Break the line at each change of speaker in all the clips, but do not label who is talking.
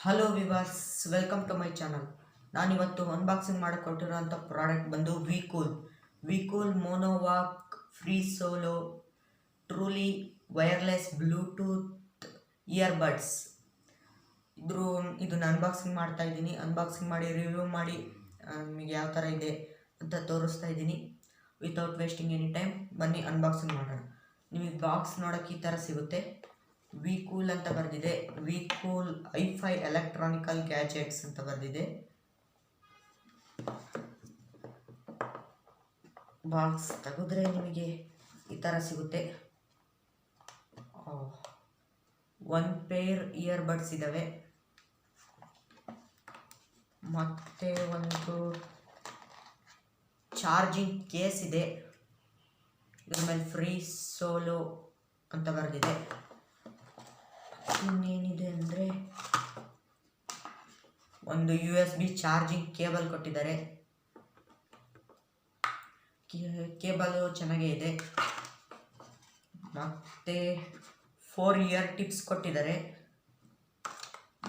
Hello viewers, welcome to my channel. ನಾನಿವತ್ತು unboxing ಮಾಡಿಕೊಟ್ಟಿರೋಂಥ product ಬಂದು ವಿಕೂಲ್ ಮೋನೋವಾಕ್ free solo truly wireless Bluetooth earbuds. ಇದನ್ನ ಅನ್ಬಾಕ್ಸಿಂಗ್ ಮಾಡ್ತಾ ಇದ್ದೀನಿ. ಅನ್ಬಾಕ್ಸಿಂಗ್ ಮಾಡಿ ರಿವ್ಯೂ ಮಾಡಿ ನಿಮಗೆ ಯಾವ ಥರ ಇದೆ ಅಂತ ತೋರಿಸ್ತಾ ಇದ್ದೀನಿ. ವಿತೌಟ್ ವೇಸ್ಟಿಂಗ್ ಎನಿ ಟೈಮ್ ಬನ್ನಿ ಅನ್ಬಾಕ್ಸಿಂಗ್ ಮಾಡೋಣ. ನಿಮಗೆ ಬಾಕ್ಸ್ ನೋಡೋಕ್ಕೆ ಈ ಥರ ಸಿಗುತ್ತೆ. ವಿಕೂಲ್ ಅಂತ ಬರೆದಿದೆ. ವಿಕೂಲ್ ಐಫೈ ಎಲೆಕ್ಟ್ರಾನಿಕಲ್ ಗ್ಯಾಜೆಟ್ಸ್ ಅಂತ ಬರೆದಿದೆ. ಬಾಕ್ಸ್ ತೆಗೆದ್ರೆ ನಿಮಗೆ ಈ ಥರ ಸಿಗುತ್ತೆ. 1 ಪೇರ್ ಇಯರ್ಬಡ್ಸ್ ಇದ್ದಾವೆ, ಮತ್ತೆ ಒಂದು ಚಾರ್ಜಿಂಗ್ ಕೇಸ್ ಇದೆ. ಇದ್ರ ಮೇಲೆ ಫ್ರೀ ಸೋಲೋ ಅಂತ ಬರೆದಿದೆ. ಇನ್ನೇನಿದೆ ಅಂದರೆ ಒಂದು USB ಚಾರ್ಜಿಂಗ್ ಕೇಬಲ್ ಕೊಟ್ಟಿದ್ದಾರೆ. ಕೇಬಲು ಚೆನ್ನಾಗೇ ಇದೆ. ಮತ್ತು 4 ಇಯರ್ ಟಿಪ್ಸ್ ಕೊಟ್ಟಿದ್ದಾರೆ.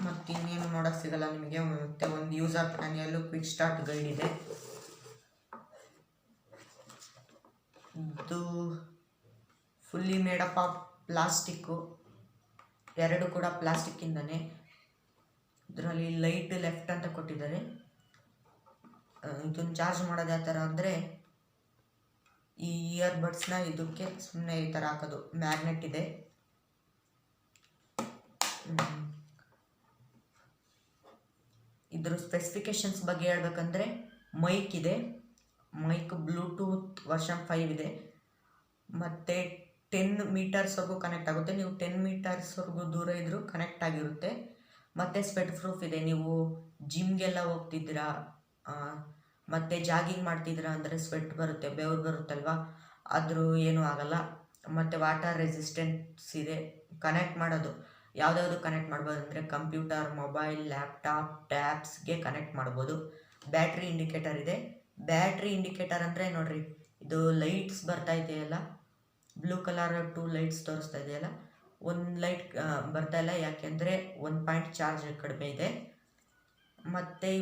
ಮತ್ತು ಇನ್ನೇನು ನೋಡೋಕ್ಕೆ ಸಿಗಲ್ಲ ನಿಮಗೆ. ಮತ್ತು ಒಂದು user manual quick start guide ಇದೆ. ಇದು ಫುಲ್ಲಿ ಮೇಡಪ್ ಆಫ್ ಪ್ಲಾಸ್ಟಿಕ್ಕು, ಎರಡು ಕೂಡ ಪ್ಲಾಸ್ಟಿಕ್ಕಿಂದನೇ. ಇದರಲ್ಲಿ ಲೈಟ್ ಲೆಫ್ಟ್ ಅಂತ ಕೊಟ್ಟಿದ್ದಾರೆ. ಇದನ್ನು ಚಾರ್ಜ್ ಮಾಡೋದು ಯಾವ ಥರ ಅಂದರೆ, ಈ ಇಯರ್ಬಡ್ಸ್ನ ಇದಕ್ಕೆ ಸುಮ್ಮನೆ ಈ ಥರ ಹಾಕೋದು. ಮ್ಯಾಗ್ನೆಟ್ ಇದೆ. ಇದ್ರ ಸ್ಪೆಸಿಫಿಕೇಶನ್ಸ್ ಬಗ್ಗೆ ಹೇಳ್ಬೇಕಂದ್ರೆ, ಮೈಕ್ ಇದೆ. ಮೈಕ್ ಬ್ಲೂಟೂತ್ ವರ್ಷನ್ 5 ಇದೆ. ಮತ್ತು 10 ಮೀಟರ್ಸ್ವರೆಗೂ ಕನೆಕ್ಟ್ ಆಗುತ್ತೆ. ನೀವು 10 ಮೀಟರ್ಸ್ವರೆಗೂ ದೂರ ಇದ್ದರೂ ಕನೆಕ್ಟ್ ಆಗಿರುತ್ತೆ. ಮತ್ತು ಸ್ವೆಟ್ ಪ್ರೂಫ್ ಇದೆ. ನೀವು ಜಿಮ್ಗೆಲ್ಲ ಹೋಗ್ತಿದ್ದೀರಾ ಮತ್ತು ಜಾಗಿಂಗ್ ಮಾಡ್ತಿದ್ದೀರಾ ಅಂದರೆ ಸ್ವೆಟ್ ಬರುತ್ತೆ, ಬೆವರು ಬರುತ್ತಲ್ವ, ಆದರೂ ಏನೂ ಆಗಲ್ಲ. ಮತ್ತು ವಾಟರ್ ರೆಸಿಸ್ಟೆನ್ಸ್ ಇದೆ. ಕನೆಕ್ಟ್ ಮಾಡೋದು ಯಾವುದ್ಯಾವುದು ಕನೆಕ್ಟ್ ಮಾಡ್ಬೋದು ಅಂದರೆ, ಕಂಪ್ಯೂಟರ್, ಮೊಬೈಲ್, ಲ್ಯಾಪ್ಟಾಪ್, ಟ್ಯಾಬ್ಸ್ಗೆ ಕನೆಕ್ಟ್ ಮಾಡ್ಬೋದು. ಬ್ಯಾಟ್ರಿ ಇಂಡಿಕೇಟರ್ ಇದೆ. ಬ್ಯಾಟ್ರಿ ಇಂಡಿಕೇಟರ್ ಅಂದರೆ ನೋಡಿರಿ, ಇದು ಲೈಟ್ಸ್ ಬರ್ತಾ ಇದೆಯಲ್ಲ, ಬ್ಲೂ ಕಲರ್ 2 ಲೈಟ್ಸ್ ತೋರಿಸ್ತಾ ಇದೆಯಲ್ಲ, 1 ಲೈಟ್ ಬರ್ತಾ ಇಲ್ಲ. ಯಾಕೆಂದರೆ 1 ಪಾಯಿಂಟ್ ಚಾರ್ಜ್ ಕಡಿಮೆ ಇದೆ. ಮತ್ತು ಈ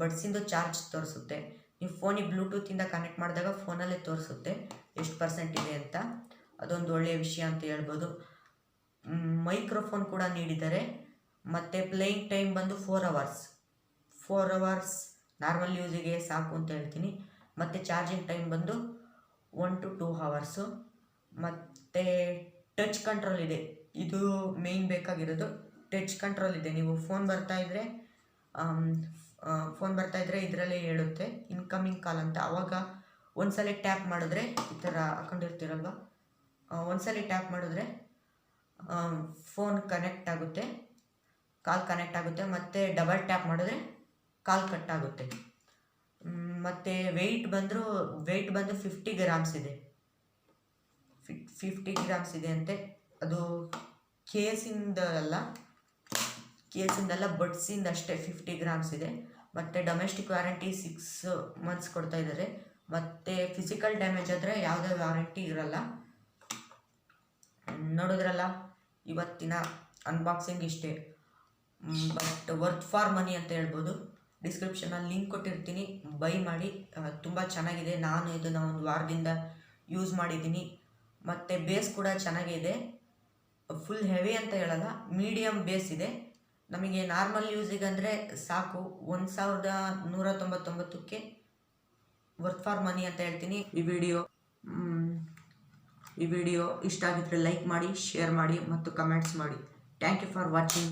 ಬಡ್ಸಿಂದು ಚಾರ್ಜ್ ತೋರಿಸುತ್ತೆ. ನೀವು ಫೋನಿಗೆ ಬ್ಲೂಟೂತಿಂದ ಕನೆಕ್ಟ್ ಮಾಡಿದಾಗ ಫೋನಲ್ಲೇ ತೋರಿಸುತ್ತೆ ಎಷ್ಟು % ಇದೆ ಅಂತ. ಅದೊಂದು ಒಳ್ಳೆಯ ವಿಷಯ ಅಂತ ಹೇಳ್ಬೋದು. ಮೈಕ್ರೋಫೋನ್ ಕೂಡ ನೀಡಿದ್ದಾರೆ. ಮತ್ತು ಪ್ಲೇಯಿಂಗ್ ಟೈಮ್ ಬಂದು 4 ಅವರ್ಸ್ ನಾರ್ಮಲ್ ಯೂಸಿಗೆ ಸಾಕು ಅಂತ ಹೇಳ್ತೀನಿ. ಮತ್ತು ಚಾರ್ಜಿಂಗ್ ಟೈಮ್ ಬಂದು 1 to 2 ಅವರ್ಸು. ಮತ್ತು ಟಚ್ ಕಂಟ್ರೋಲ್ ಇದೆ. ಇದು ಮೇಯ್ನ್ ಬೇಕಾಗಿರೋದು. ಟಚ್ ಕಂಟ್ರೋಲ್ ಇದೆ. ನೀವು ಫೋನ್ ಬರ್ತಾ ಇದ್ದರೆ ಇದರಲ್ಲೇ ಹೇಳುತ್ತೆ ಇನ್ಕಮಿಂಗ್ ಕಾಲ್ ಅಂತ. ಆವಾಗ ಒಂದ್ಸಲ ಟ್ಯಾಪ್ ಮಾಡಿದ್ರೆ, ಈ ಥರ ಹಾಕೊಂಡಿರ್ತೀರಲ್ವ, ಒಂದ್ಸಲ ಟ್ಯಾಪ್ ಮಾಡಿದ್ರೆ ಫೋನ್ ಕನೆಕ್ಟ್ ಆಗುತ್ತೆ, ಕಾಲ್ ಕನೆಕ್ಟ್ ಆಗುತ್ತೆ. ಮತ್ತು ಡಬಲ್ ಟ್ಯಾಪ್ ಮಾಡಿದ್ರೆ ಕಾಲ್ ಕಟ್ ಆಗುತ್ತೆ. ಮತ್ತು ವೆಯ್ಟ್ ಬಂದು 50 ಗ್ರಾಮ್ಸ್ ಇದೆ. 50 ಗ್ರಾಮ್ಸ್ ಇದೆ ಅಂತೆ. ಅದು ಕೇಸಿಂದಲ್ಲ, ಬಡ್ಸಿಂದ ಅಷ್ಟೇ 50 ಗ್ರಾಮ್ಸ್ ಇದೆ. ಮತ್ತು ಡೊಮೆಸ್ಟಿಕ್ ವ್ಯಾರಂಟಿ 6 ಮಂತ್ಸ್ ಕೊಡ್ತಾ ಇದ್ದಾರೆ. ಮತ್ತು ಫಿಸಿಕಲ್ ಡ್ಯಾಮೇಜ್ ಆದರೆ ಯಾವುದೇ ವ್ಯಾರಂಟಿ ಇರಲ್ಲ. ನೋಡಿದ್ರಲ್ಲ, ಇವತ್ತಿನ ಅನ್ಬಾಕ್ಸಿಂಗ್ ಇಷ್ಟೇ. ಬಟ್ ವರ್ತ್ ಫಾರ್ ಮನಿ ಅಂತ ಹೇಳ್ಬೋದು. ಡಿಸ್ಕ್ರಿಪ್ಷನಲ್ಲಿ ಲಿಂಕ್ ಕೊಟ್ಟಿರ್ತೀನಿ, ಬೈ ಮಾಡಿ. ತುಂಬ ಚೆನ್ನಾಗಿದೆ. ನಾನು ಇದನ್ನು 1 ವಾರದಿಂದ ಯೂಸ್ ಮಾಡಿದ್ದೀನಿ. ಮತ್ತು ಬೇಸ್ ಕೂಡ ಚೆನ್ನಾಗಿದೆ. ಫುಲ್ ಹೆವಿ ಅಂತ ಹೇಳಲ್ಲ, ಮೀಡಿಯಮ್ ಬೇಸ್ ಇದೆ. ನಮಗೆ ನಾರ್ಮಲ್ ಯೂಸಿಗೆ ಅಂದರೆ ಸಾಕು. 1199ಕ್ಕೆ ವರ್ತ್ ಫಾರ್ ಮನಿ ಅಂತ ಹೇಳ್ತೀನಿ. ಈ ವಿಡಿಯೋ ಇಷ್ಟ ಆಗಿದ್ರೆ ಲೈಕ್ ಮಾಡಿ, ಶೇರ್ ಮಾಡಿ ಮತ್ತು ಕಮೆಂಟ್ಸ್ ಮಾಡಿ. Thank you for watching.